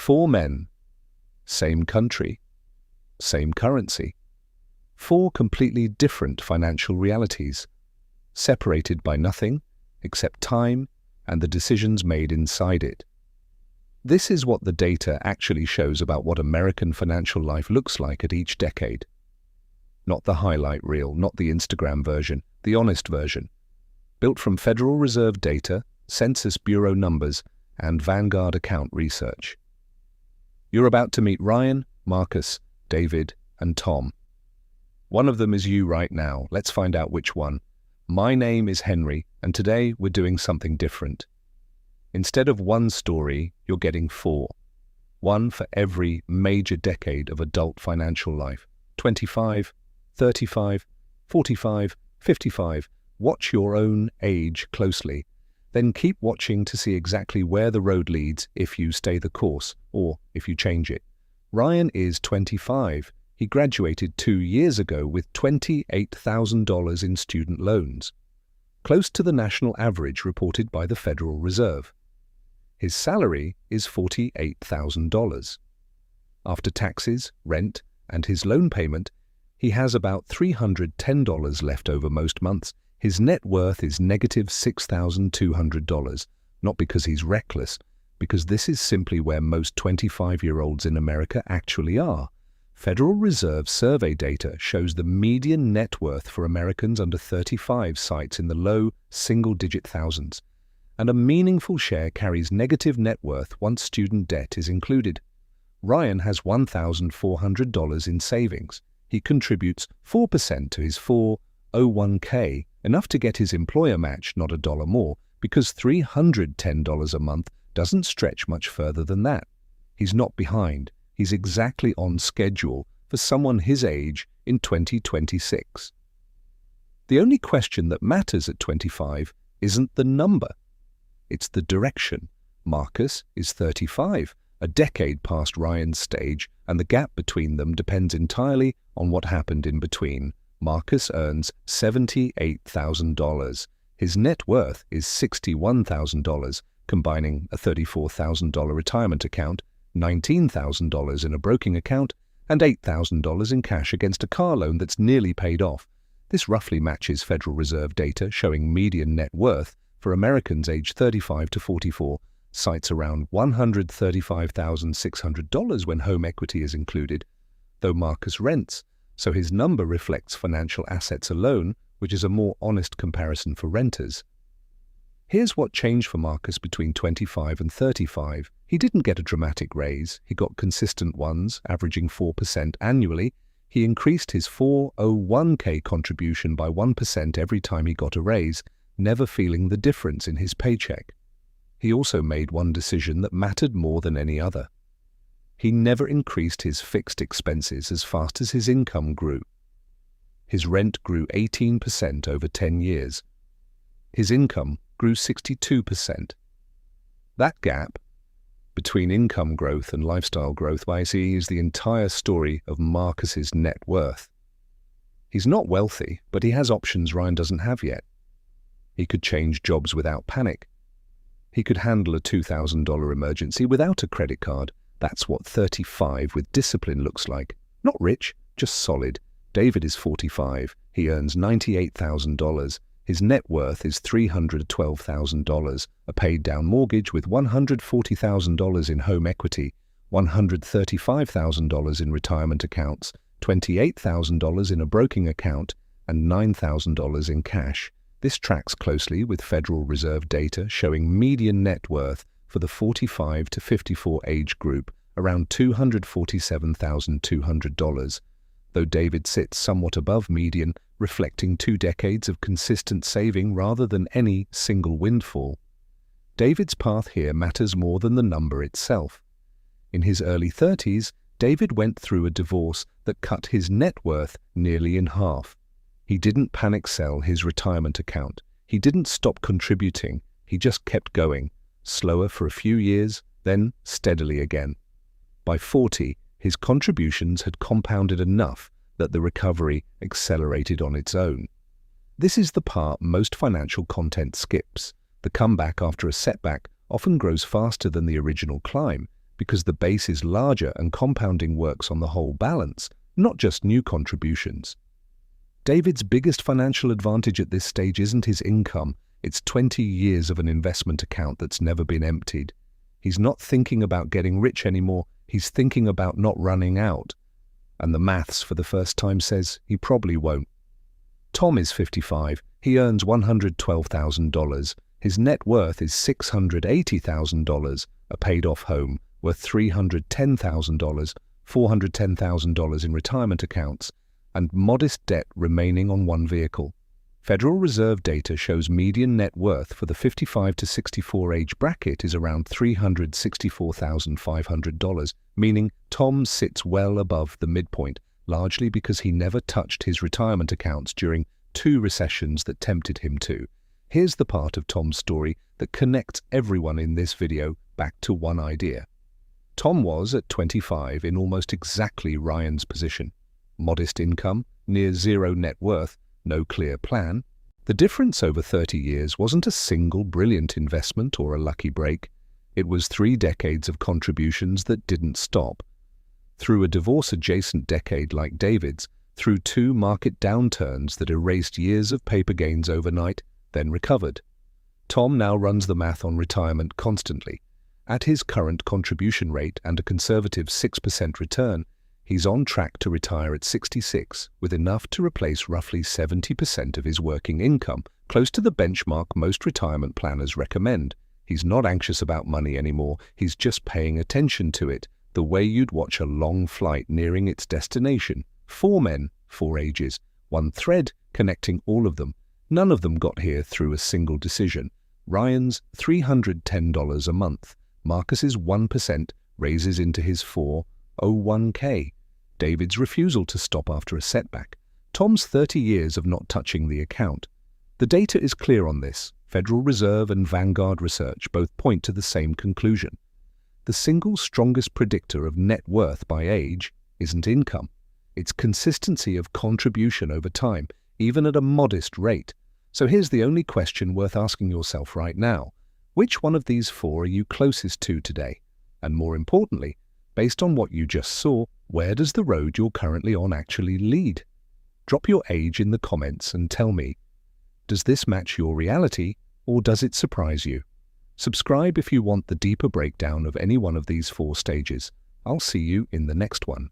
Four men, same country, same currency. Four completely different financial realities, separated by nothing except time and the decisions made inside it. This is what the data actually shows about what American financial life looks like at each decade. Not the highlight reel, not the Instagram version, the honest version. Built from Federal Reserve data, Census Bureau numbers, and Vanguard account research. You're about to meet Ryan, Marcus, David, and Tom. One of them is you right now. Let's find out which one. My name is Henry, and today we're doing something different. Instead of one story, you're getting four. One for every major decade of adult financial life. 25, 35, 45, 55. Watch your own age closely. Then keep watching to see exactly where the road leads if you stay the course, or if you change it. Ryan is 25. He graduated 2 years ago with $28,000 in student loans, close to the national average reported by the Federal Reserve. His salary is $48,000. After taxes, rent, and his loan payment, he has about $310 left over most months. His net worth is negative $6,200, not because he's reckless, because this is simply where most 25-year-olds in America actually are. Federal Reserve survey data shows the median net worth for Americans under 35 sites in the low single-digit thousands, and a meaningful share carries negative net worth once student debt is included. Ryan has $1,400 in savings. He contributes 4% to his 401k, enough to get his employer match, not a dollar more, because $310 a month doesn't stretch much further than that. He's not behind. He's exactly on schedule for someone his age in 2026. The only question that matters at 25 isn't the number. It's the direction. Marcus is 35, a decade past Ryan's stage, and the gap between them depends entirely on what happened in between. Marcus earns $78,000. His net worth is $61,000, combining a $34,000 retirement account, $19,000 in a broking account, and $8,000 in cash against a car loan that's nearly paid off. This roughly matches Federal Reserve data showing median net worth for Americans aged 35 to 44, cites around $135,600 when home equity is included, though Marcus rents, so his number reflects financial assets alone, which is a more honest comparison for renters. Here's what changed for Marcus between 25 and 35. He didn't get a dramatic raise. He got consistent ones, averaging 4% annually. He increased his 401k contribution by 1% every time he got a raise, never feeling the difference in his paycheck. He also made one decision that mattered more than any other. He never increased his fixed expenses as fast as his income grew. His rent grew 18% over 10 years. His income grew 62%. That gap between income growth and lifestyle growth, I see, is the entire story of Marcus's net worth. He's not wealthy, but he has options Ryan doesn't have yet. He could change jobs without panic. He could handle a $2,000 emergency without a credit card. That's what 35 with discipline looks like. Not rich, just solid. David is 45. He earns $98,000. His net worth is $312,000, a paid-down mortgage with $140,000 in home equity, $135,000 in retirement accounts, $28,000 in a broking account, and $9,000 in cash. This tracks closely with Federal Reserve data showing median net worth for the 45 to 54 age group around $247,200, though David sits somewhat above median, reflecting 2 decades of consistent saving rather than any single windfall. David's path here matters more than the number itself. In his early 30s, David went through a divorce that cut his net worth nearly in half. He didn't panic sell his retirement account. He didn't stop contributing. He just kept going, slower for a few years, then steadily again. By 40, his contributions had compounded enough that the recovery accelerated on its own. This is the part most financial content skips. The comeback after a setback often grows faster than the original climb, because the base is larger and compounding works on the whole balance, not just new contributions. David's biggest financial advantage at this stage isn't his income, it's 20 years of an investment account that's never been emptied. He's not thinking about getting rich anymore, he's thinking about not running out. And the maths for the first time says he probably won't. Tom is 55, he earns $112,000, his net worth is $680,000, a paid-off home worth $310,000, $410,000 in retirement accounts, and modest debt remaining on one vehicle. Federal Reserve data shows median net worth for the 55 to 64 age bracket is around $364,500, meaning Tom sits well above the midpoint, largely because he never touched his retirement accounts during 2 recessions that tempted him to. Here's the part of Tom's story that connects everyone in this video back to one idea. Tom was, at 25, in almost exactly Ryan's position. Modest income, near zero net worth, no clear plan. The difference over 30 years wasn't a single brilliant investment or a lucky break. It was 3 decades of contributions that didn't stop. Through a divorce-adjacent decade like David's, through 2 market downturns that erased years of paper gains overnight, then recovered. Tom now runs the math on retirement constantly. At his current contribution rate and a conservative 6% return, he's on track to retire at 66, with enough to replace roughly 70% of his working income, close to the benchmark most retirement planners recommend. He's not anxious about money anymore, he's just paying attention to it, the way you'd watch a long flight nearing its destination. 4 men, 4 ages, one thread connecting all of them. None of them got here through a single decision. Ryan's $310 a month. Marcus's 1% raises into his 401k. David's refusal to stop after a setback. Tom's 30 years of not touching the account. The data is clear on this. Federal Reserve and Vanguard research both point to the same conclusion. The single strongest predictor of net worth by age isn't income. It's consistency of contribution over time, even at a modest rate. So here's the only question worth asking yourself right now. Which one of these 4 are you closest to today? And more importantly, based on what you just saw, where does the road you're currently on actually lead? Drop your age in the comments and tell me, does this match your reality or does it surprise you? Subscribe if you want the deeper breakdown of any one of these 4 stages. I'll see you in the next one.